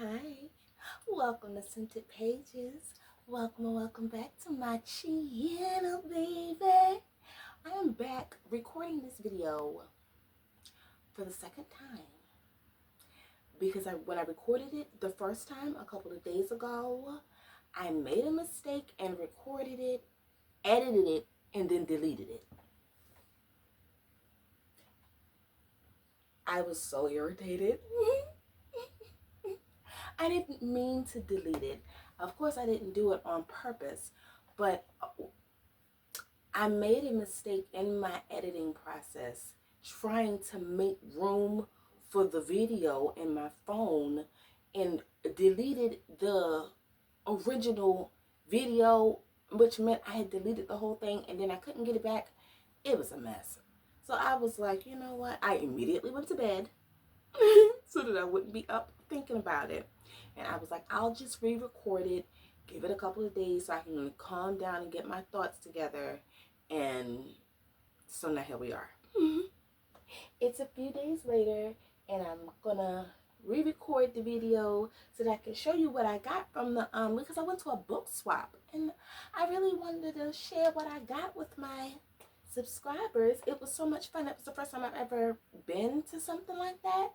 Hi, welcome to Scented Pages. Welcome back to my channel, baby. I am back recording this video for the second time because when I recorded it the first time a couple of days ago, I made a mistake and recorded it, edited it, and then deleted it. I was so irritated. I didn't mean to delete it. Of course, I didn't do it on purpose, but I made a mistake in my editing process trying to make room for the video in my phone and deleted the original video, which meant I had deleted the whole thing and then I couldn't get it back. It was a mess. So I was like, you know what? I immediately went to bed so that I wouldn't be up thinking about it. And I was like, I'll just re-record it, give it a couple of days so I can calm down and get my thoughts together. And so now here we are. It's a few days later and I'm gonna re-record the video so that I can show you what I got from the because I went to a book swap and I really wanted to share what I got with my subscribers. It was so much fun. It was the first time I've ever been to something like that.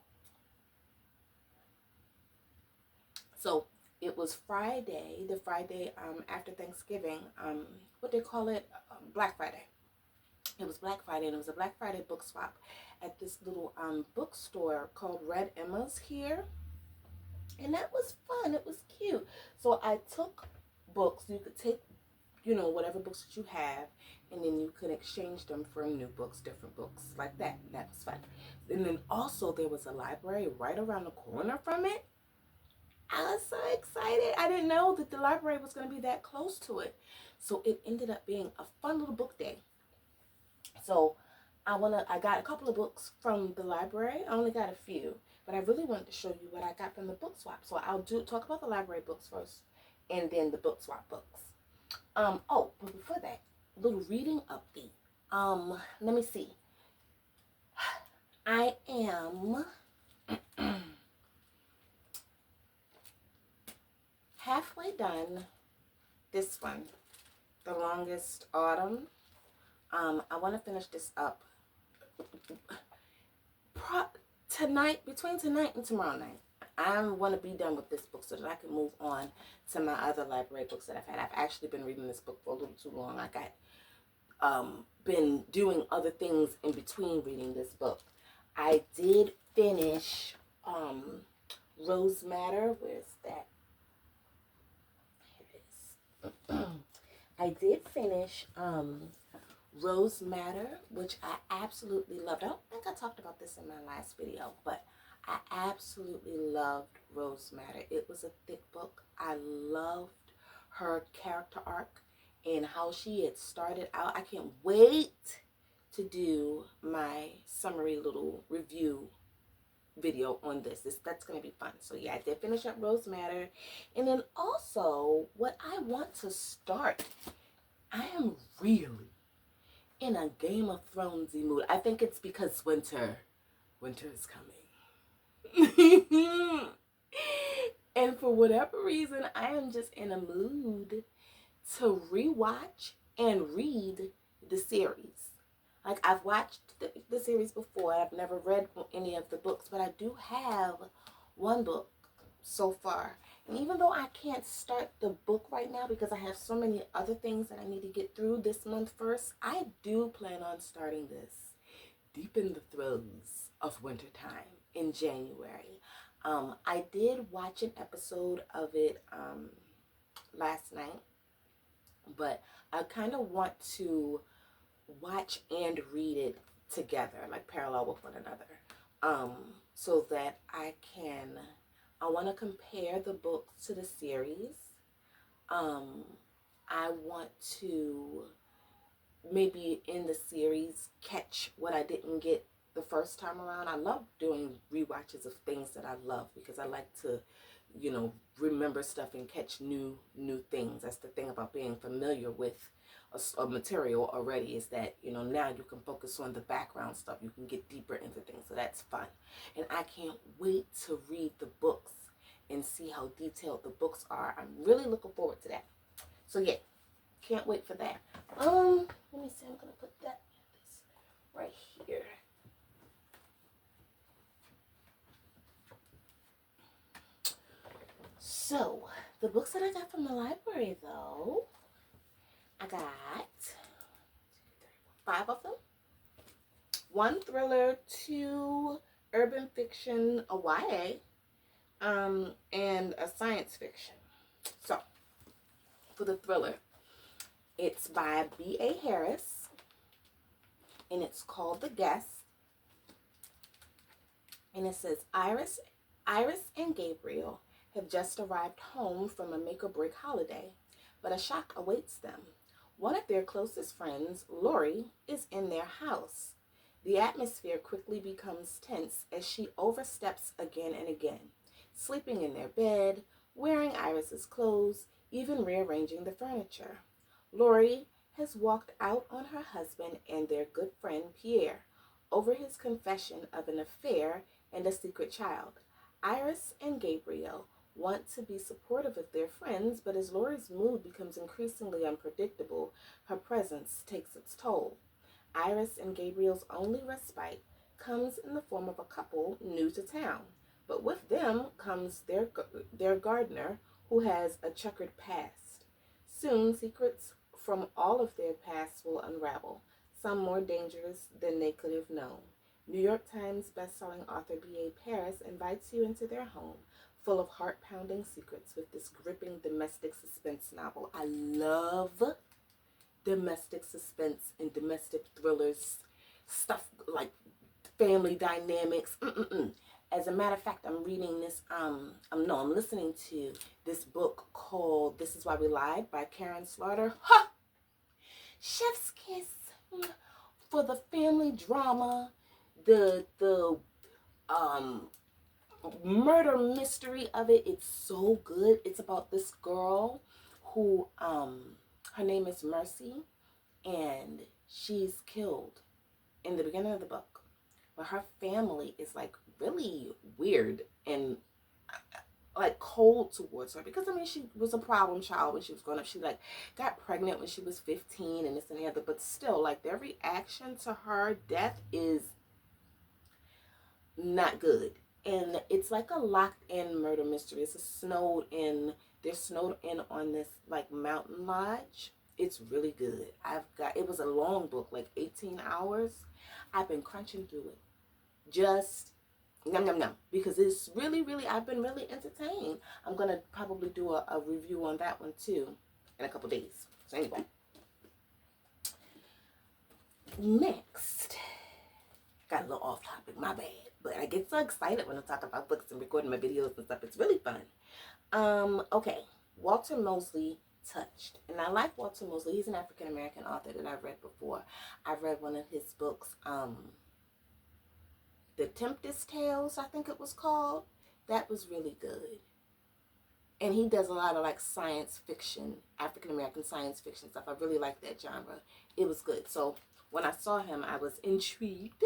So it was Friday, the Friday after Thanksgiving, what they call it, Black Friday. It was Black Friday, and it was a Black Friday book swap at this little bookstore called Red Emma's here. And that was fun. It was cute. So I took books. You could take, whatever books that you have, and then you could exchange them for new books, different books like that. That was fun. And then also there was a library right around the corner from it. I was so excited. I didn't know that the library was going to be that close to it. So it ended up being a fun little book day. So I got a couple of books from the library. I only got a few, but I really wanted to show you what I got from the book swap. So I'll talk about the library books first and then the book swap books. But before that, a little reading update. Let me see. I am halfway done this one, The Longest Autumn. I want to finish this up between tonight and tomorrow night. I want to be done with this book so that I can move on to my other library books that I've had. I've actually been reading this book for a little too long. I got been doing other things in between reading this book. I did finish Rose Madder. Where's that? Here it is. I did finish Rose Madder, which I absolutely loved. I don't think I talked about this in my last video, but I absolutely loved Rose Madder. It was a thick book. I loved her character arc and how she had started out. I can't wait to do my summary little review video on this. That's going to be fun. So yeah, I did finish up Rose Madder. And then also, what I want to start, I am really in a Game of Thronesy mood. I think it's because winter is coming. And for whatever reason, I am just in a mood to rewatch and read the series. Like, I've watched the series before. I've never read any of the books, but I do have one book so far. And even though I can't start the book right now because I have so many other things that I need to get through this month first, I do plan on starting this deep in the throes of wintertime in January. I did watch an episode of it last night, but I kind of want to watch and read it together, like parallel with one another, so that I want to compare the books to the series. I want to maybe in the series catch what I didn't get the first time around. I love doing rewatches of things that I love because I like to, remember stuff and catch new things. That's the thing about being familiar with a material already, is that now you can focus on the background stuff. You can get deeper into things, so that's fun. And I can't wait to read the books and see how detailed the books are. I'm really looking forward to that. So yeah, can't wait for that. Let me see. I'm gonna put that right here. So the books that I got from the library, though, I got 5 of them. 1 thriller, 2 urban fiction, a YA, and a science fiction. So, for the thriller, it's by B.A. Harris, and it's called The Guest. And it says, Iris and Gabriel have just arrived home from a make-or-break holiday, but a shock awaits them. One of their closest friends, Lori, is in their house. The atmosphere quickly becomes tense as she oversteps again and again, sleeping in their bed, wearing Iris's clothes, even rearranging the furniture. Lori has walked out on her husband and their good friend Pierre over his confession of an affair and a secret child. Iris and Gabriel want to be supportive of their friends, but as Lori's mood becomes increasingly unpredictable, her presence takes its toll. Iris and Gabriel's only respite comes in the form of a couple new to town, but with them comes their gardener, who has a checkered past. Soon, secrets from all of their pasts will unravel, some more dangerous than they could have known. New York Times bestselling author B.A. Paris invites you into their home, full of heart-pounding secrets with this gripping domestic suspense novel. I love domestic suspense and domestic thrillers, stuff like family dynamics. As a matter of fact, I'm reading this, I'm listening to this book called This Is Why We Lied by Karen Slaughter. Ha! Chef's kiss for the family drama, the murder mystery of it. It's so good. It's about this girl who, her name is Mercy, and she's killed in the beginning of the book. But her family is like really weird and like cold towards her, because I mean she was a problem child when she was growing up. She like got pregnant when she was 15 and this and the other, but still like their reaction to her death is not good. And it's like a locked in murder mystery. It's they're snowed in on this like mountain lodge. It's really good. It was a long book, like 18 hours. I've been crunching through it. Just yum yum yum, because it's really, really, I've been really entertained. I'm gonna probably do a review on that one too in a couple days. So anyway, next, got a little off topic, my bad, but I get so excited when I talk about books and recording my videos and stuff. It's really fun. Okay, Walter Mosley, Touched. And I like Walter Mosley. He's an African American author that I've read before. I've read one of his books, The Tempest Tales, I think it was called. That was really good. And he does a lot of like science fiction, African American science fiction stuff. I really like that genre. It was good. So when I saw him, I was intrigued.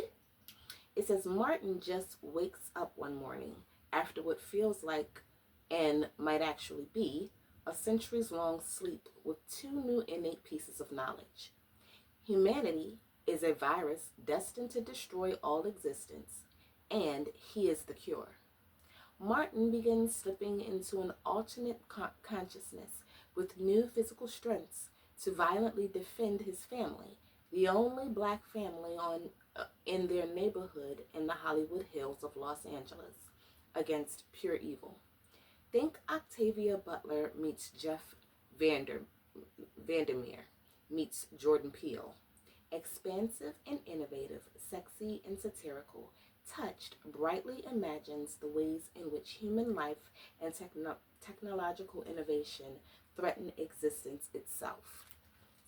It says, Martin just wakes up one morning after what feels like, and might actually be, a centuries-long sleep with 2 new innate pieces of knowledge. Humanity is a virus destined to destroy all existence, and he is the cure. Martin begins slipping into an alternate consciousness with new physical strengths to violently defend his family, the only black family in their neighborhood in the Hollywood Hills of Los Angeles, against pure evil. Think Octavia Butler meets Jeff Vandermeer meets Jordan Peele. Expansive and innovative, sexy and satirical, Touched brightly imagines the ways in which human life and technological innovation threaten existence itself.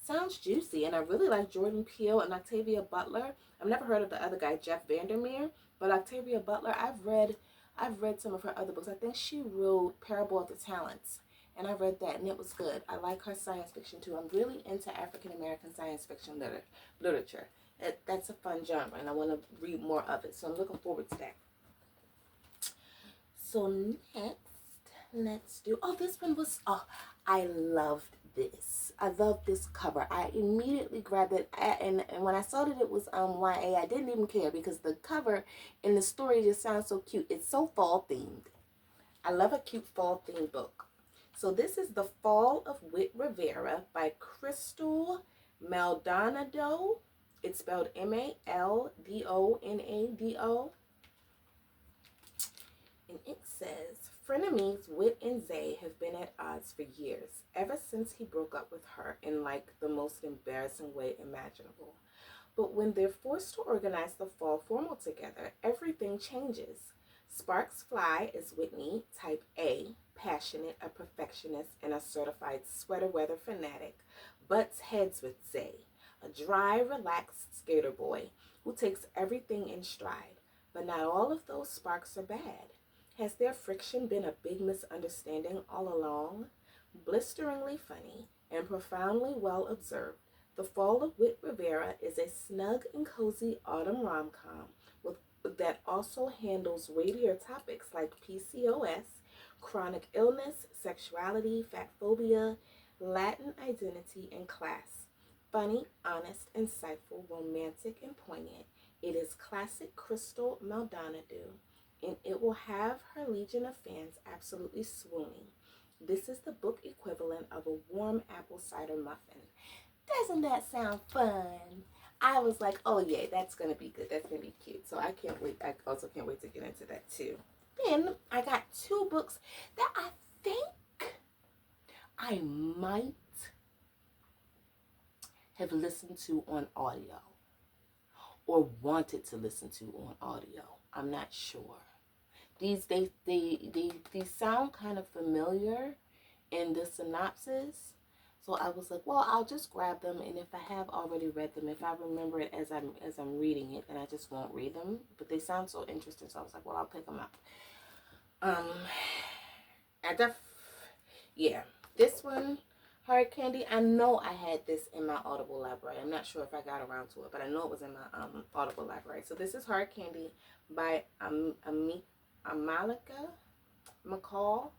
Sounds juicy, and I really like Jordan Peele and Octavia Butler. I've never heard of the other guy, Jeff Vandermeer, but Octavia Butler, I've read some of her other books. I think she wrote Parable of the Talents, and I read that, and it was good. I like her science fiction too. I'm really into African American science fiction literature. That's a fun genre, and I want to read more of it, so I'm looking forward to that. So next, let's do, oh, this one was, oh, I loved this. I love this cover. I immediately grabbed it, and when I saw that it was YA, I didn't even care because the cover and the story just sounds so cute. It's so fall themed. I love a cute fall themed book. So this is The Fall of Whit Rivera by Crystal Maldonado. It's spelled Maldonado. And it says, frenemies Whit and Zay have been at odds for years, ever since he broke up with her in like the most embarrassing way imaginable. But when they're forced to organize the fall formal together, everything changes. Sparks fly as Whitney, type A, passionate, a perfectionist, and a certified sweater weather fanatic, butts heads with Zay, a dry, relaxed skater boy who takes everything in stride. But not all of those sparks are bad. Has their friction been a big misunderstanding all along? Blisteringly funny and profoundly well observed, The Fall of Whit Rivera is a snug and cozy autumn rom-com that also handles weightier topics like PCOS, chronic illness, sexuality, fat phobia, Latin identity, and class. Funny, honest, insightful, romantic, and poignant, it is classic Crystal Maldonado, and it will have her legion of fans absolutely swooning. This is the book equivalent of a warm apple cider muffin. Doesn't that sound fun? I was like, oh yeah, that's going to be good. That's going to be cute. So I can't wait. I also can't wait to get into that too. Then I got two books that I think I might have listened to on audio or wanted to listen to on audio. I'm not sure. These sound kind of familiar in the synopsis. So I was like, well, I'll just grab them, and if I have already read them, if I remember it as I'm reading it, then I just won't read them. But they sound so interesting, so I was like, well, I'll pick them up. Yeah, this one, Hard Candy. I know I had this in my Audible library. I'm not sure if I got around to it, but I know it was in my Audible library. So this is Hard Candy by Amalika McCall.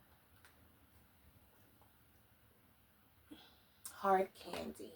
Hard Candy.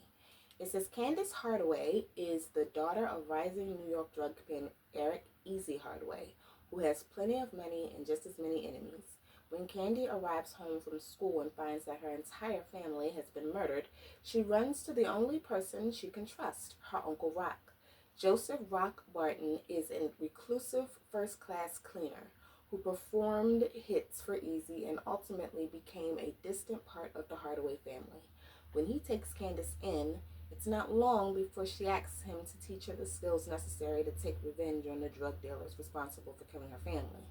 It says Candace Hardaway is the daughter of rising New York drug kingpin Eric Easy Hardaway, who has plenty of money and just as many enemies. When Candy arrives home from school and finds that her entire family has been murdered, she runs to the only person she can trust, her Uncle Rock. Joseph Rock Barton is a reclusive first-class cleaner who performed hits for Easy and ultimately became a distant part of the Hardaway family. When he takes Candace in, it's not long before she asks him to teach her the skills necessary to take revenge on the drug dealers responsible for killing her family.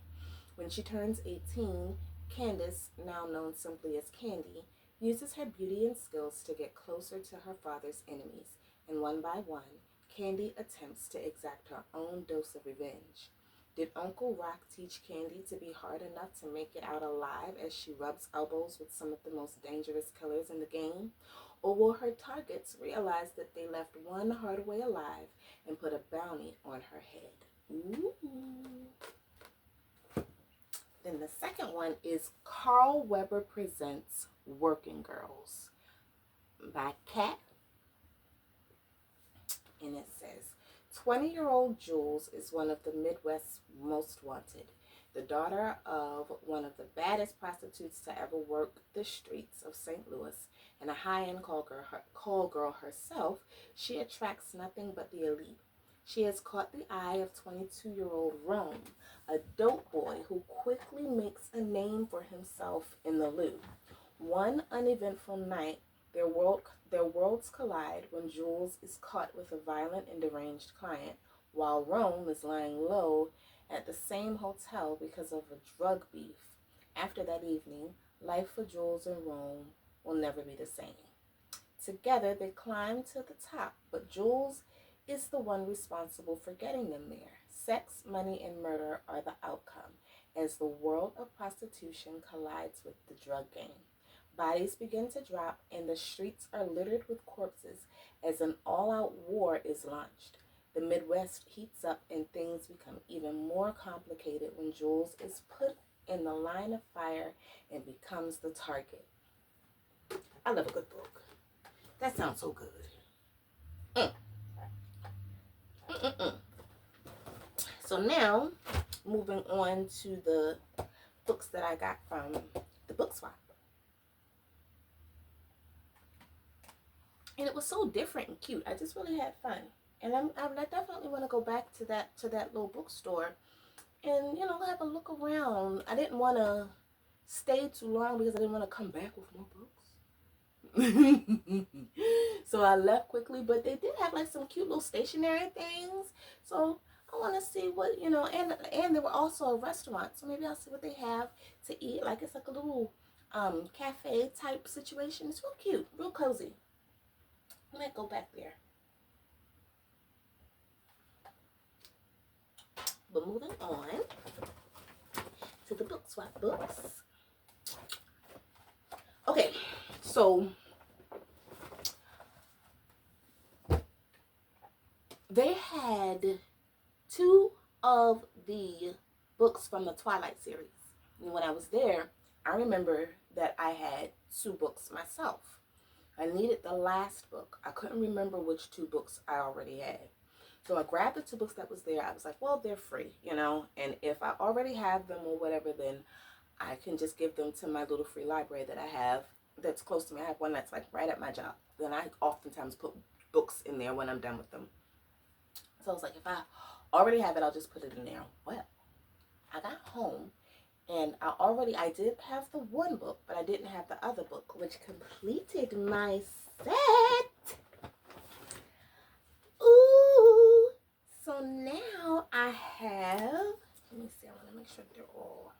When she turns 18, Candace, now known simply as Candy, uses her beauty and skills to get closer to her father's enemies, and one by one, Candy attempts to exact her own dose of revenge. Did Uncle Rock teach Candy to be hard enough to make it out alive as she rubs elbows with some of the most dangerous killers in the game? Or will her targets realize that they left one Hardaway alive and put a bounty on her head? Ooh. Then the second one is Carl Weber Presents Working Girls by Kat. And it says, 20-year-old Jules is one of the Midwest's most wanted. The daughter of one of the baddest prostitutes to ever work the streets of St. Louis and a high-end call girl herself, she attracts nothing but the elite. She has caught the eye of 22-year-old Rome, a dope boy who quickly makes a name for himself in the Lou. One uneventful night, their worlds collide when Jules is caught with a violent and deranged client, while Rome is lying low at the same hotel because of a drug beef. After that evening, life for Jules and Rome will never be the same. Together, they climb to the top, but Jules is the one responsible for getting them there. Sex, money, and murder are the outcome as the world of prostitution collides with the drug game. Bodies begin to drop, and the streets are littered with corpses as an all-out war is launched. The Midwest heats up, and things become even more complicated when Jules is put in the line of fire and becomes the target. I love a good book. That sounds so good. Mm. Mm-mm-mm. So now, moving on to the books that I got from the book swap. And it was so different and cute. I just really had fun. And I definitely want to go back to that little bookstore and, you know, have a look around. I didn't want to stay too long because I didn't want to come back with more books. So I left quickly, but they did have like some cute little stationery things. So I want to see what, you know, and there were also a restaurant. So maybe I'll see what they have to eat. Like it's like a little cafe type situation. It's real cute, real cozy. I might go back there. But moving on to the book swap books. Okay, so they had 2 of the books from the Twilight series. And when I was there, I remember that I had 2 books myself. I needed the last book. I couldn't remember which 2 books I already had. So I grabbed the 2 books that was there. I was like, well, they're free, you know, and if I already have them or whatever, then I can just give them to my little free library that I have that's close to me. I have one that's like right at my job. Then I oftentimes put books in there when I'm done with them. So I was like, if I already have it, I'll just put it in there. Well, I got home and I did have the 1 book, but I didn't have the other book, which completed my set. Ooh. So now I have, let me see, I want to make sure they're all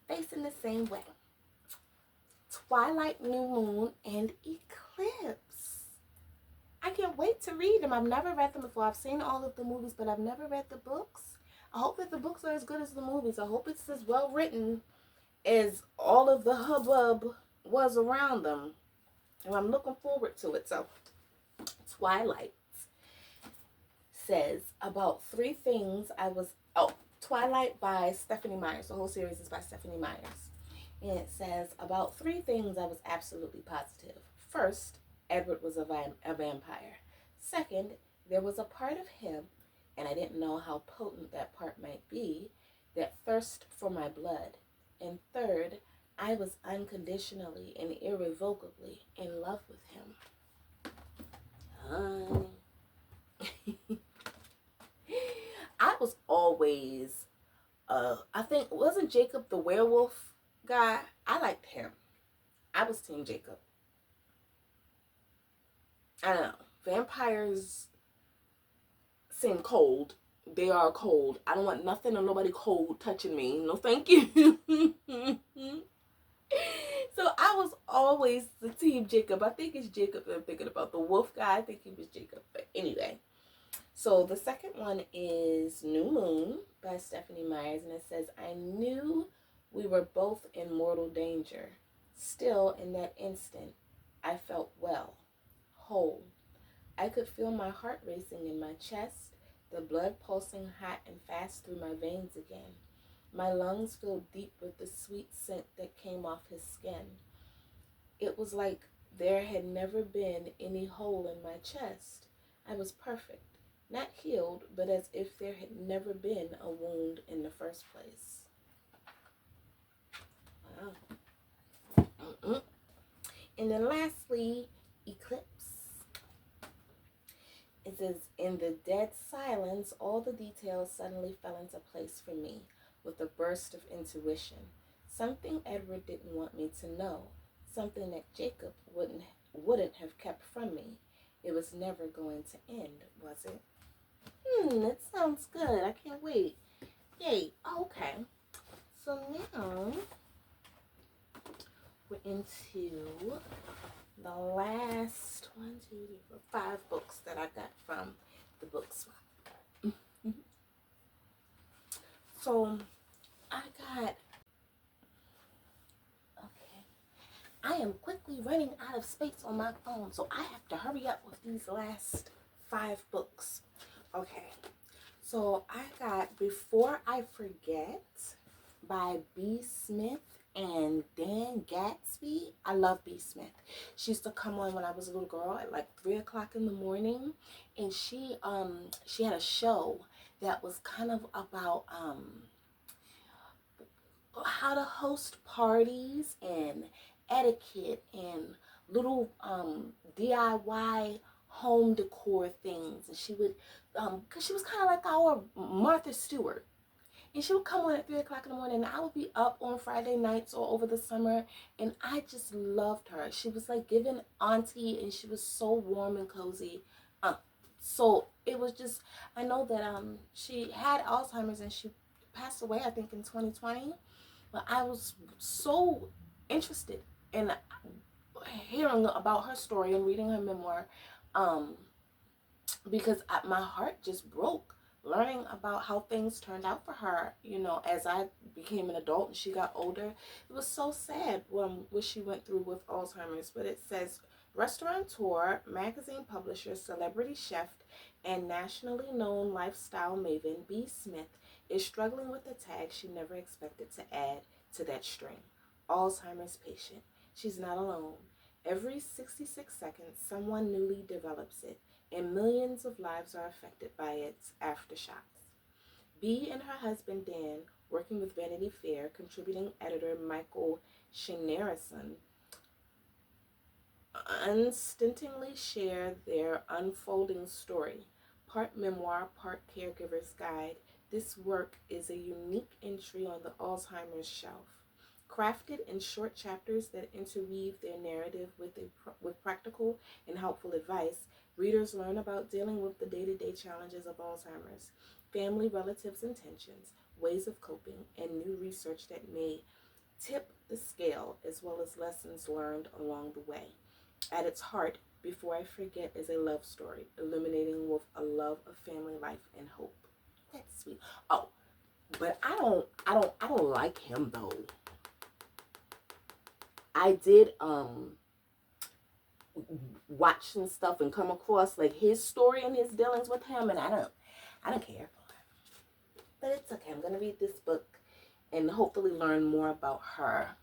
facing the same way. Twilight, New Moon, and Eclipse. I can't wait to read them. I've never read them before. I've seen all of the movies, but I've never read the books. I hope that the books are as good as the movies. I hope it's as well written as all of the hubbub was around them. And I'm looking forward to it. So, Twilight says about 3 things Twilight by Stephenie Meyers. The whole series is by Stephenie Meyers. And it says about 3 things I was absolutely positive. First, Edward was a vampire. Second, there was a part of him, and I didn't know how potent that part might be, that thirst for my blood. And third, I was unconditionally and irrevocably in love with him. I was always, I think, wasn't Jacob the werewolf guy? I liked him. I was Team Jacob. I don't know. Vampires seem cold. They are cold. I don't want nothing or nobody cold touching me. No, thank you. So I was always the Team Jacob. I think it's Jacob that I'm thinking about. The wolf guy, I think he was Jacob. But anyway. So the second one is New Moon by Stephenie Meyers. And it says, I knew we were both in mortal danger. Still, in that instant, I felt well, whole. I could feel my heart racing in my chest, the blood pulsing hot and fast through my veins again. My lungs filled deep with the sweet scent that came off his skin. It was like there had never been any hole in my chest. I was perfect, not healed, but as if there had never been a wound in the first place. Wow. Mm-mm. And then lastly, Eclipse. It says, in the dead silence, all the details suddenly fell into place for me with a burst of intuition. Something Edward didn't want me to know. Something that Jacob wouldn't have kept from me. It was never going to end, was it? That sounds good. I can't wait. Yay. Okay. So now we're into the last 5 books that I got from the book swap. So I got, okay, I am quickly running out of space on my phone, so I have to hurry up with these last 5 books. Okay, so I got Before I Forget by B. Smith and Dan Gatsby. I love B. Smith. She used to come on when I was a little girl at like 3 o'clock in the morning, and she had a show that was kind of about how to host parties and etiquette and little DIY home decor things. And she would, because she was kind of like our Martha Stewart. And she would come on at 3 o'clock in the morning, and I would be up on Friday nights or over the summer, and I just loved her. She was like giving auntie, and she was so warm and cozy. So it was just, I know that she had Alzheimer's and she passed away, I think, in 2020. But I was so interested in hearing about her story and reading her memoir, um, because my heart just broke learning about how things turned out for her, as I became an adult and she got older. It was so sad what she went through with Alzheimer's. But it says, restaurateur, magazine publisher, celebrity chef, and nationally known lifestyle maven B. Smith is struggling with a tag she never expected to add to that string: Alzheimer's patient. She's not alone. Every 66 seconds, someone newly develops it, and millions of lives are affected by its aftershocks. B and her husband Dan, working with Vanity Fair, contributing editor Michael Shinarison, unstintingly share their unfolding story. Part memoir, part caregiver's guide, this work is a unique entry on the Alzheimer's shelf. Crafted in short chapters that interweave their narrative with practical and helpful advice, readers learn about dealing with the day-to-day challenges of Alzheimer's, family, relatives, intentions, ways of coping, and new research that may tip the scale, as well as lessons learned along the way. At its heart, Before I Forget is a love story, illuminating with a love of family life and hope. That's sweet. Oh, but I don't like him though. I did watch some stuff and come across like his story and his dealings with him, and I don't care for him. But it's okay. I'm gonna read this book and hopefully learn more about her.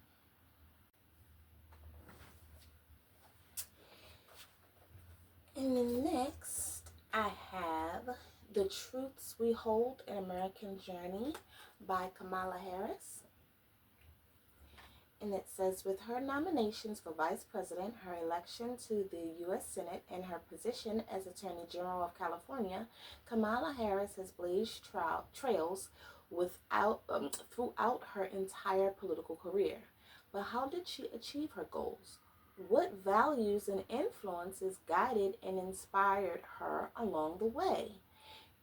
And then next, I have The Truths We Hold: An American Journey by Kamala Harris. And it says, with her nominations for Vice President, her election to the U.S. Senate, and her position as Attorney General of California, Kamala Harris has blazed trails throughout her entire political career. But how did she achieve her goals? What values and influences guided and inspired her along the way?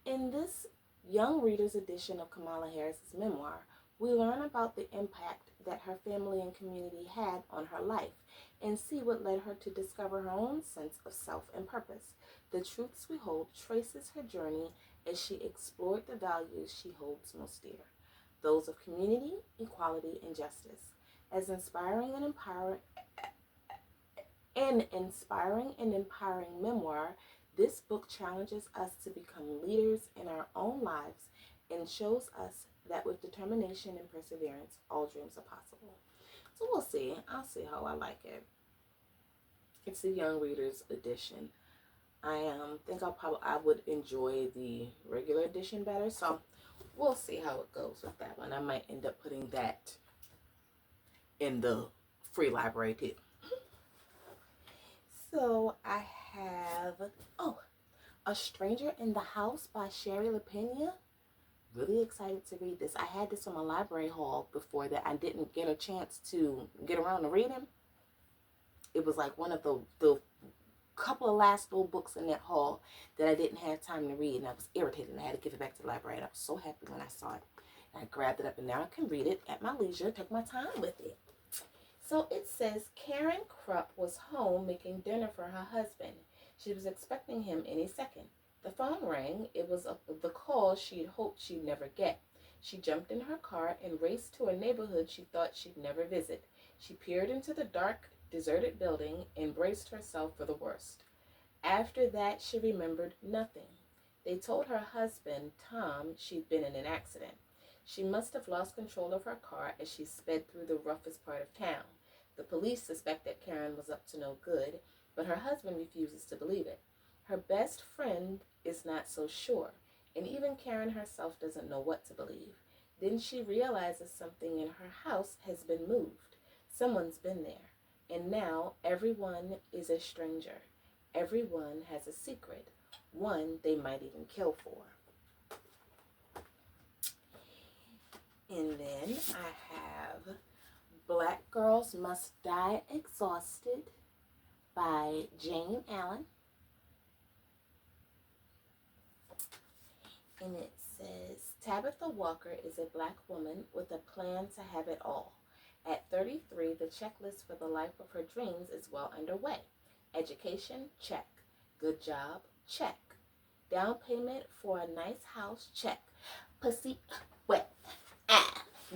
In this young reader's edition of Kamala Harris's memoir, we learn about the impact that her family and community had on her life and see what led her to discover her own sense of self and purpose. The Truths We Hold traces her journey as she explored the values she holds most dear, those of community, equality, and justice. As inspiring and empowering memoir, this book challenges us to become leaders in our own lives and shows us that with determination and perseverance, all dreams are possible. So we'll see. I'll see how I like it. It's the young readers edition. I think I would enjoy the regular edition better. So we'll see how it goes with that one. I might end up putting that in the free library too. So I have A Stranger in the House by Shari LaPena. Really excited to read this. I had this on my library haul before that I didn't get a chance to get around to reading. It was like one of the couple of last little books in that haul that I didn't have time to read, and I was irritated, and I had to give it back to the library, and I was so happy when I saw it. And I grabbed it up, and now I can read it at my leisure, take my time with it. So it says, Karen Krupp was home making dinner for her husband. She was expecting him any second. The phone rang. It was the call she'd hoped she'd never get. She jumped in her car and raced to a neighborhood she thought she'd never visit. She peered into the dark, deserted building and braced herself for the worst. After that, she remembered nothing. They told her husband, Tom, she'd been in an accident. She must have lost control of her car as she sped through the roughest part of town. The police suspect that Karen was up to no good, but her husband refuses to believe it. Her best friend is not so sure, and even Karen herself doesn't know what to believe. Then she realizes something in her house has been moved. Someone's been there, and now everyone is a stranger. Everyone has a secret, one they might even kill for. And then I have Black Girls Must Die Exhausted by Jane Allen. And it says, Tabitha Walker is a Black woman with a plan to have it all. At 33, the checklist for the life of her dreams is well underway. Education, check. Good job, check. Down payment for a nice house, check. Pussy, wet.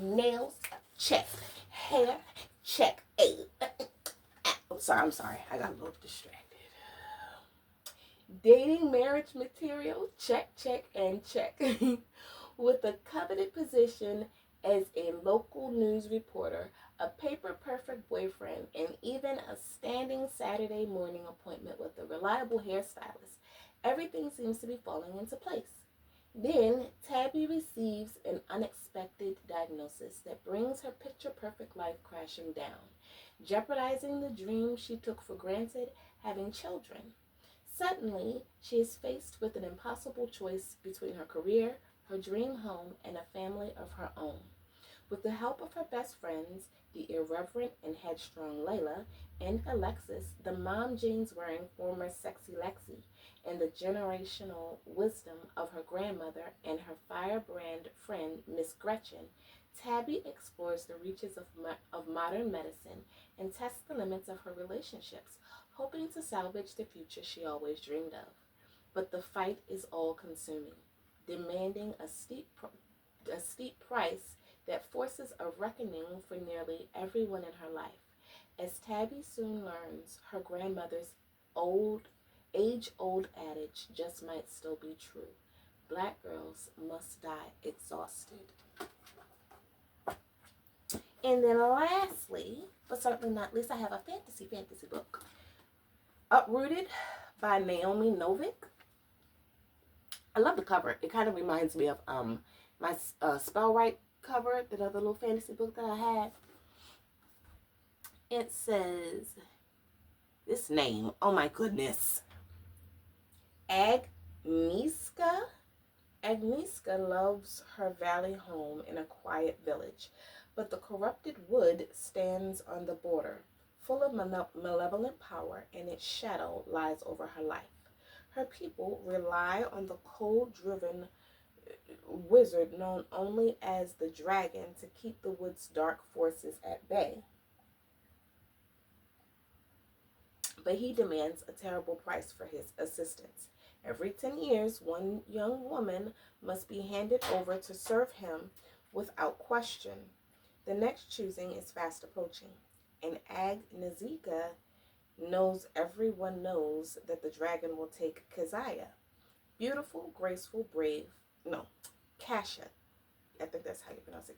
Nails, check. Hair, check. I'm sorry. I got a little distracted. Dating marriage material, check, check, and check. With a coveted position as a local news reporter, a paper-perfect boyfriend, and even a standing Saturday morning appointment with a reliable hairstylist, everything seems to be falling into place. Then, Tabby receives an unexpected diagnosis that brings her picture-perfect life crashing down, jeopardizing the dream she took for granted, having children. Suddenly, she is faced with an impossible choice between her career, her dream home, and a family of her own. With the help of her best friends, the irreverent and headstrong Layla, and Alexis, the mom jeans wearing former Sexy Lexi, and the generational wisdom of her grandmother and her firebrand friend, Miss Gretchen, Tabby explores the reaches of modern medicine and tests the limits of her relationships, hoping to salvage the future she always dreamed of. But the fight is all-consuming, demanding a steep price that forces a reckoning for nearly everyone in her life. As Tabby soon learns, her grandmother's age-old adage just might still be true. Black girls must die exhausted. And then lastly, but certainly not least, I have a fantasy book. Uprooted by Naomi Novik. I love the cover. It kind of reminds me of my Spell Right cover, that other little fantasy book that I had. It says, this name, oh my goodness. Agnieszka. Agnieszka loves her valley home in a quiet village, but the corrupted wood stands on the border, full of malevolent power, and its shadow lies over her life. Her people rely on the cold-driven wizard known only as the dragon to keep the wood's dark forces at bay. But he demands a terrible price for his assistance. Every 10 years, one young woman must be handed over to serve him without question. The next choosing is fast approaching, and Agnieszka knows everyone knows that the dragon will take Keziah. Beautiful, graceful, brave. No, Kasha. I think that's how you pronounce it.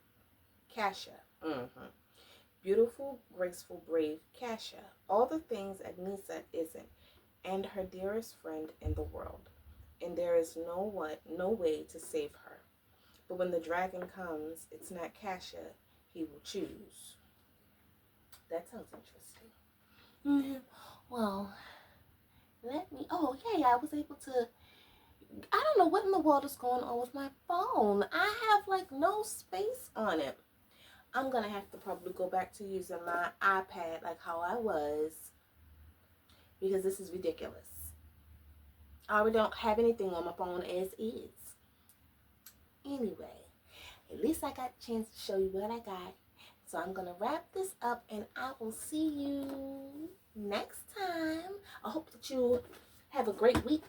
Kasha. Beautiful, graceful, brave Kasha. All the things Agnieszka isn't, and her dearest friend in the world. And there is no way to save her. But when the dragon comes, it's not Kasha he will choose. That sounds interesting. Well, oh yay, I was able to, I don't know what in the world is going on with my phone. I have like no space on it. I'm going to have to probably go back to using my iPad like how I was, because this is ridiculous. I already don't have anything on my phone as is. Anyway, at least I got a chance to show you what I got. So I'm going to wrap this up, and I will see you next time. I hope that you have a great week.